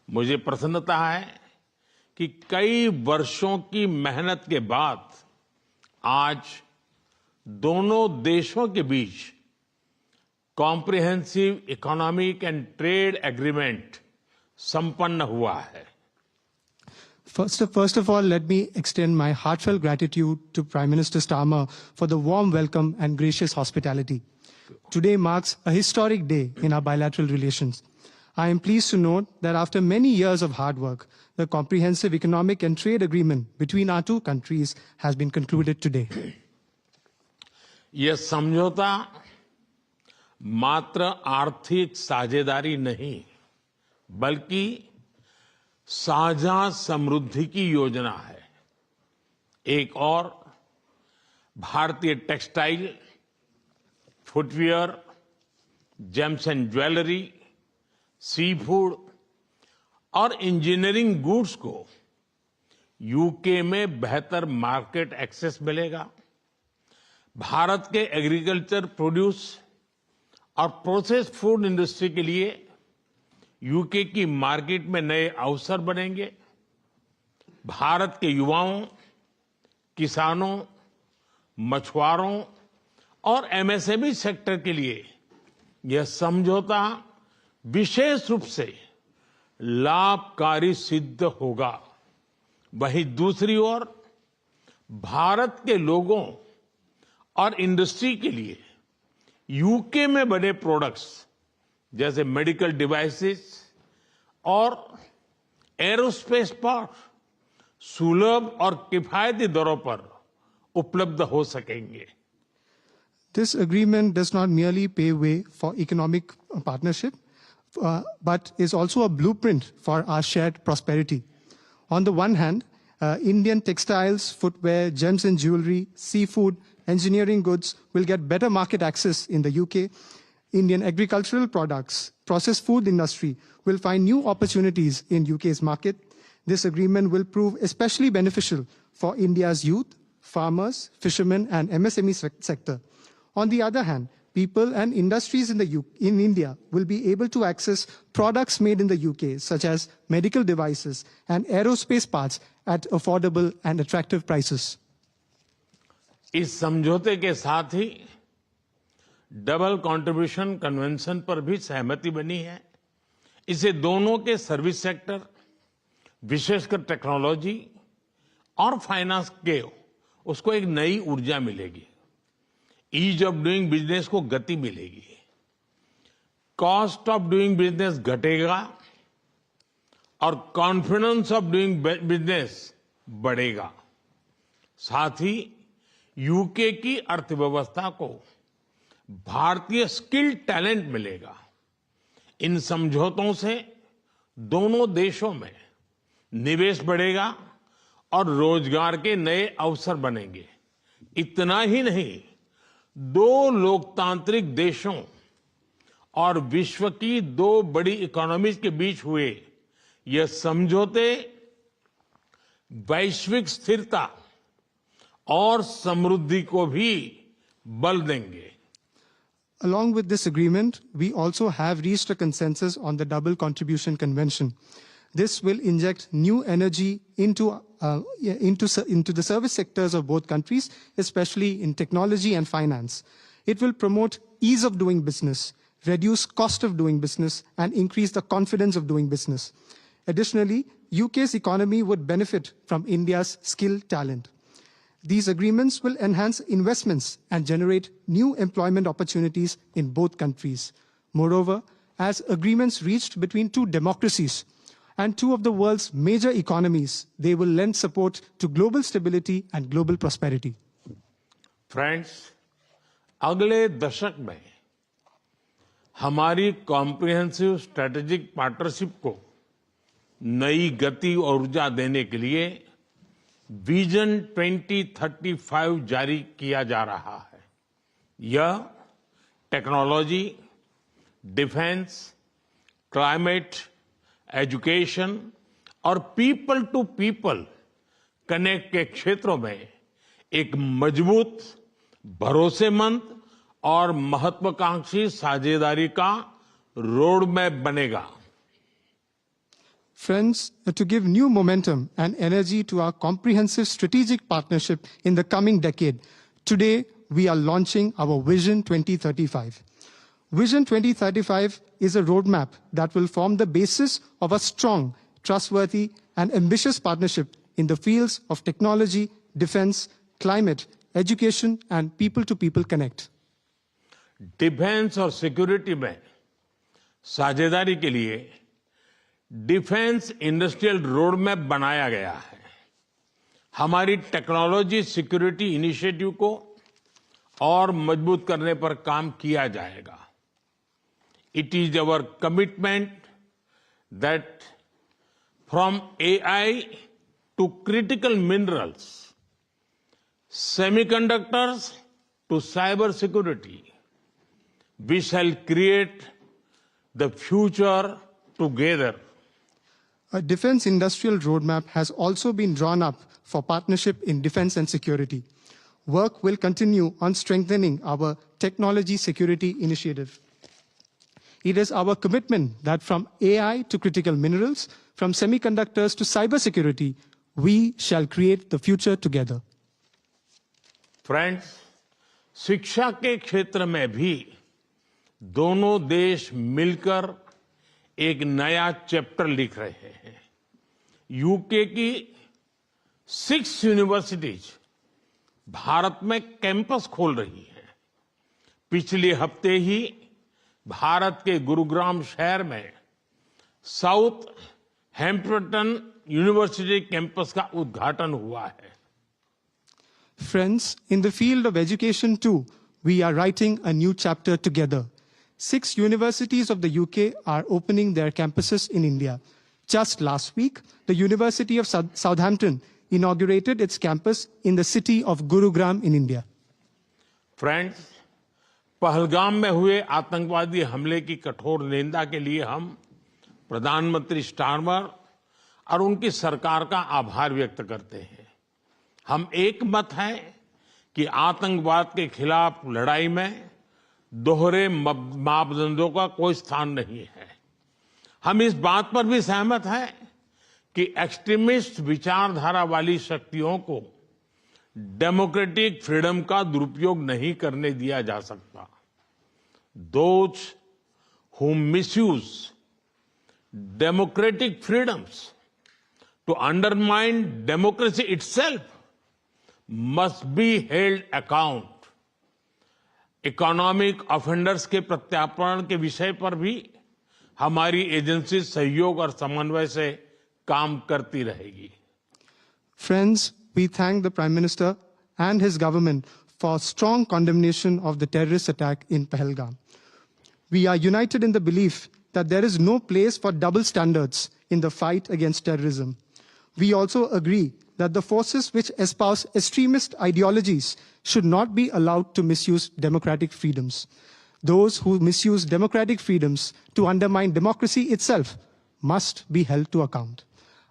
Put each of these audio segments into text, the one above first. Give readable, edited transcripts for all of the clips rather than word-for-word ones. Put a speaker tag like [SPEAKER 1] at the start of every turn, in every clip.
[SPEAKER 1] मुझे प्रसन्नता है कि कई वर्षों की मेहनत के बाद आज दोनों देशों के बीच comprehensive economic and trade agreement संपन्न हुआ है।
[SPEAKER 2] First of all, let me extend my heartfelt gratitude to Prime Minister Starmer for the warm welcome and gracious hospitality. Today marks a historic day in our bilateral relations. I am pleased to note that after many years of hard work, the comprehensive economic and trade agreement between our two countries has been concluded today.
[SPEAKER 1] यह समझौता मात्र आर्थिक साझेदारी नहीं, बल्कि साझा समृद्धि की योजना है। एक और भारतीय textile, footwear, gems and jewellery, sea food और इंजीनियरिंग गुड्स को यूके में बेहतर मार्केट एक्सेस मिलेगा। भारत के एग्रीकल्चर प्रोड्यूस और प्रोसेस्ड फूड इंडस्ट्री के लिए यूके की मार्केट में नए अवसर बनेंगे। भारत के युवाओं, किसानों, मछुआरों और एमएसएमई सेक्टर के लिए यह समझौता विशेष रूप से लाभकारी सिद्ध होगा। वहीं दूसरी ओर भारत के लोगों और इंडस्ट्री के लिए यूके में बने प्रोडक्ट्स जैसे मेडिकल डिवाइसेस और एरोस्पेस पार्ट सुलभ और किफायती दरों पर उपलब्ध हो सकेंगे।
[SPEAKER 2] This agreement does not merely pave way for economic partnership, but is also a blueprint for our shared prosperity. On the one hand, Indian textiles, footwear, gems and jewelry, seafood, engineering goods will get better market access in the UK. Indian agricultural products, processed food industry will find new opportunities in UK's market. This agreement will prove especially beneficial for India's youth, farmers, fishermen and MSME sector. On the other hand, people and industries in India will be able to access products made in the UK, such as medical devices and aerospace parts at affordable and attractive prices.
[SPEAKER 1] इस समझौते के साथ ही double contribution convention पर भी सहमति बनी है। इसे दोनों के सर्विस सेक्टर, विशेषकर टेक्नोलॉजी और फाइनेंस के उसको एक नई ऊर्जा मिलेगी। ईज ऑफ डूइंग बिजनेस को गति मिलेगी, कॉस्ट ऑफ डूइंग बिजनेस घटेगा और कॉन्फिडेंस ऑफ डूइंग बिजनेस बढ़ेगा। साथ ही यूके की अर्थव्यवस्था को भारतीय स्किल टैलेंट मिलेगा। इन समझौतों से दोनों देशों में निवेश बढ़ेगा और रोजगार के नए अवसर बनेंगे। इतना ही नहीं, दो लोकतांत्रिक देशों और विश्व की दो बड़ी इकोनॉमीज के बीच हुए यह समझौते वैश्विक स्थिरता और समृद्धि को भी बल देंगे।
[SPEAKER 2] Along with this agreement, we also have reached a consensus on the Double Contribution Convention. This will inject new energy into the service sectors of both countries, especially in technology and finance. It will promote ease of doing business, reduce cost of doing business, and increase the confidence of doing business. Additionally, UK's economy would benefit from India's skilled talent. These agreements will enhance investments and generate new employment opportunities in both countries. Moreover, as agreements reached between two democracies and two of the world's major economies, they will lend support to global stability and global prosperity.
[SPEAKER 1] Friends, अगले दशक में हमारी comprehensive strategic partnership को नई गति और ऊर्जा देने के लिए विजन 2035 जारी किया जा रहा है। यह टेक्नोलॉजी, डिफेंस, क्लाइमेट, एजुकेशन और पीपल टू पीपल कनेक्ट के क्षेत्रों में एक मजबूत, भरोसेमंद और महत्वाकांक्षी साझेदारी का रोड मैप बनेगा।
[SPEAKER 2] Friends, to give new momentum and energy to our comprehensive strategic partnership in the coming decade, today we are launching our Vision 2035. Vision 2035 is a roadmap that will form the basis of a strong, trustworthy, and ambitious partnership in the fields of technology, defense, climate, education, and people-to-people connect.
[SPEAKER 1] Defence और security में साझेदारी के लिए defence industrial road map बनाया गया है। हमारी technology security initiative को और मजबूत करने पर काम किया जाएगा। It is our commitment that from AI to critical minerals, semiconductors to cyber security, we shall create the future together.
[SPEAKER 2] A defense industrial roadmap has also been drawn up for partnership in defense and security. Work will continue on strengthening our technology security initiative. It is our commitment that from AI to critical minerals, from semiconductors to cybersecurity, we shall create the future together.
[SPEAKER 1] Friends, शिक्षा के क्षेत्र में भी दोनों देश मिलकर एक नया चैप्टर लिख रहे हैं। यूके की 6 यूनिवर्सिटीज भारत में कैंपस खोल रही हैं। पिछले हफ्ते ही भारत के गुरुग्राम शहर में साउथ हैम्पटन यूनिवर्सिटी कैंपस का उद्घाटन हुआ है।
[SPEAKER 2] Friends, in the field of education too, we are writing a new chapter together. 6 universities of the UK are opening their campuses in India. Just last week, the University of Southampton inaugurated its campus in the city of Gurugram in India.
[SPEAKER 1] Friends, Pahalgam में हुए आतंकवादी हमले की कठोर निंदा के लिए हम प्रधानमंत्री स्टारमर और उनकी सरकार का आभार व्यक्त करते हैं। हम एक मत हैं कि आतंकवाद के खिलाफ लड़ाई में दोहरे मापदंडों का कोई स्थान नहीं है। हम इस बात पर भी सहमत हैं कि एक्सट्रीमिस्ट विचारधारा वाली शक्तियों को डेमोक्रेटिक फ्रीडम का दुरुपयोग नहीं करने दिया जा सकता। Those who misuse democratic freedoms to undermine democracy itself must be held account. Economic offenders के प्रत्यार्पण के विषय पर भी हमारी एजेंसी सहयोग और समन्वय से काम करती रहेगी।
[SPEAKER 2] Friends, we thank the Prime Minister and his government for strong condemnation of the terrorist attack in Pahalgam. We are united in the belief that there is no place for double standards in the fight against terrorism. We also agree that the forces which espouse extremist ideologies should not be allowed to misuse democratic freedoms. Those who misuse democratic freedoms to undermine democracy itself must be held to account.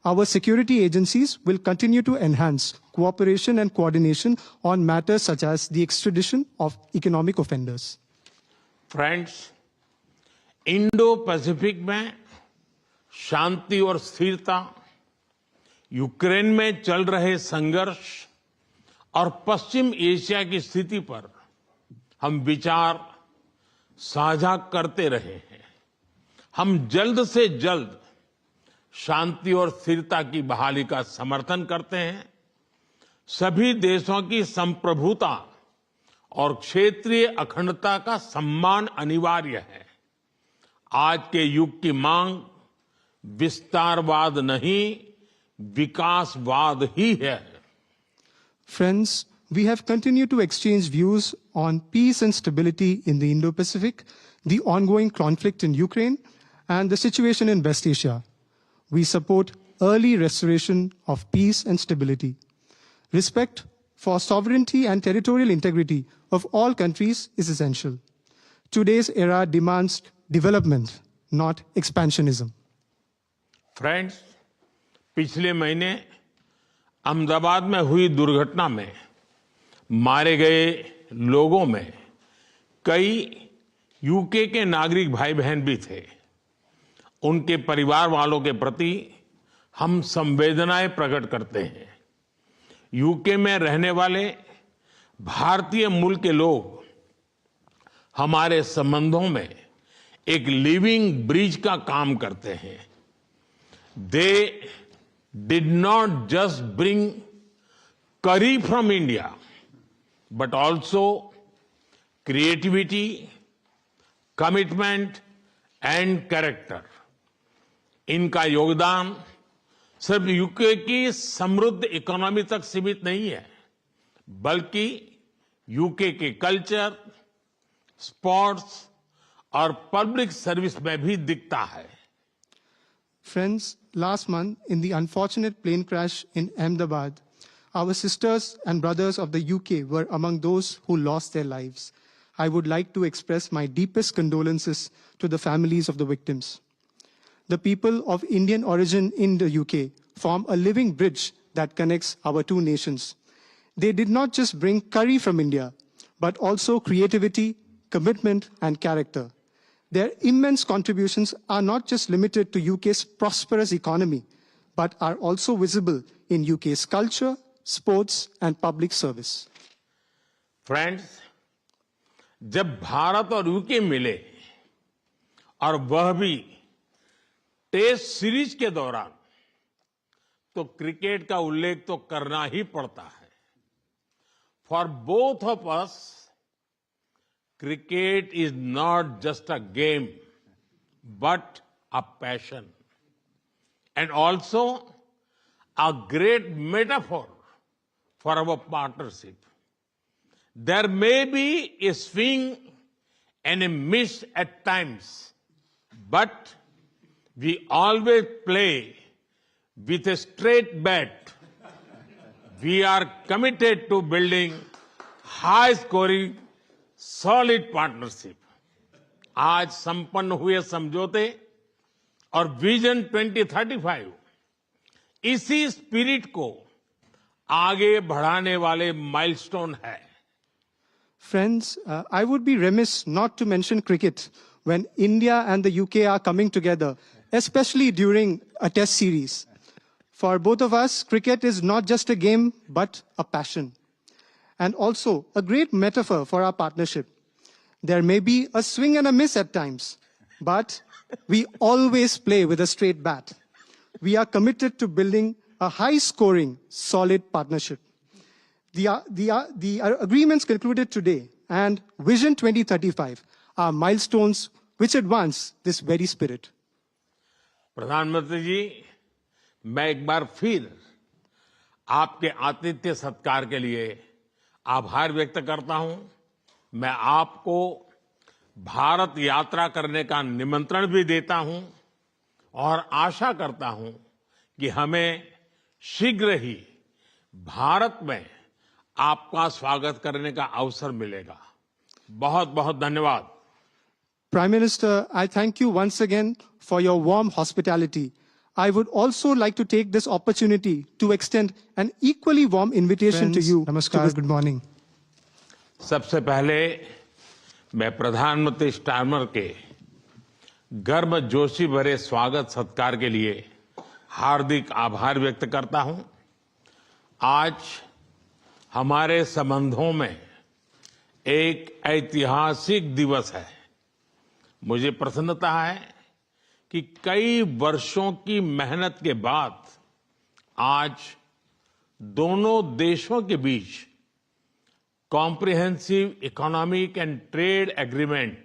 [SPEAKER 2] Our security agencies will continue to enhance cooperation and coordination on matters such as the extradition of economic offenders.
[SPEAKER 1] Friends, Indo-Pacific में शांति और स्थिरता, Ukraine में चल रहे संघर्ष और पश्चिम Asia की स्थिति पर हम विचार साझा करते रहे हैं। हम जल्द से जल्द शांति और स्थिरता की बहाली का समर्थन करते हैं। सभी देशों की संप्रभुता और क्षेत्रीय अखंडता का सम्मान अनिवार्य है। आज के युग की मांग विस्तारवाद नहीं, विकासवाद ही है।
[SPEAKER 2] Friends, we have continued to exchange views on peace and stability in the Indo-Pacific, the ongoing conflict in Ukraine, and the situation in West Asia. We support early restoration of peace and stability. Respect for sovereignty and territorial integrity of all countries is essential. Today's era demands development, not expansionism.
[SPEAKER 1] Friends, पिछले महीने अहमदाबाद में हुई दुर्घटना में मारे गए लोगों में कई यूके के नागरिक भाई बहन भी थे। उनके परिवार वालों के प्रति हम संवेदनाएं प्रकट करते हैं। यूके में रहने वाले भारतीय मूल के लोग हमारे संबंधों में एक लिविंग ब्रिज का काम करते हैं। They did not just bring curry from India, but also creativity, commitment and character. इनका योगदान सिर्फ यूके की समृद्ध इकोनॉमी तक सीमित नहीं है, बल्कि यूके के कल्चर, स्पोर्ट्स और पब्लिक सर्विस में भी दिखता है।
[SPEAKER 2] Friends, last month in the unfortunate plane crash in Ahmedabad, our sisters and brothers of the UK were among those who lost their lives. I would like to express my deepest condolences to the families of the victims. The people of Indian origin in the UK form a living bridge that connects our two nations. They did not just bring curry from India, but also creativity, commitment, and character. Their immense contributions are not just limited to UK's prosperous economy, but are also visible in UK's culture, sports and public service.
[SPEAKER 1] Friends, जब भारत और UK मिले और वह भी test series के दौरान, तो cricket का उल्लेख तो करना ही पड़ता है। For both of us, cricket is not just a game but a passion and also a great metaphor for our partnership. There may be a swing and a miss at times, but we always play with a straight bat. We are committed to building high-scoring, solid partnership. आज संपन्न हुए समझौते और vision 2035 इसी spirit को आगे बढ़ाने वाले माइलस्टोन है।
[SPEAKER 2] Friends, I would be remiss not to mention cricket when India and the UK are coming together, especially during a test series. For both of us, cricket is not just a game, but a passion. And also a great metaphor for our partnership. There may be a swing and a miss at times, but we always play with a straight bat. We are committed to building a high-scoring, solid partnership. The agreements concluded today and Vision 2035 are milestones which advance this very spirit.
[SPEAKER 1] प्रधानमंत्री जी, मैं एक बार फिर आपके आतिथ्य सत्कार के लिए आभार व्यक्त करता हूं। मैं आपको भारत यात्रा करने का निमंत्रण भी देता हूं और आशा करता हूं कि हमें शीघ्र ही भारत में आपका स्वागत करने का अवसर मिलेगा। बहुत बहुत धन्यवाद।
[SPEAKER 2] Prime Minister, I thank you once again for your warm hospitality. I would also like to take this opportunity to extend an equally warm invitation to you. Namaskar, good morning.
[SPEAKER 1] सबसे पहले मैं प्रधानमंत्री स्टार्मर के गर्मजोशी भरे स्वागत सत्कार के लिए हार्दिक आभार व्यक्त करता हूं। आज हमारे संबंधों में एक ऐतिहासिक दिवस है। मुझे प्रसन्नता है कि कई वर्षों की मेहनत के बाद आज दोनों देशों के बीच comprehensive economic and trade agreement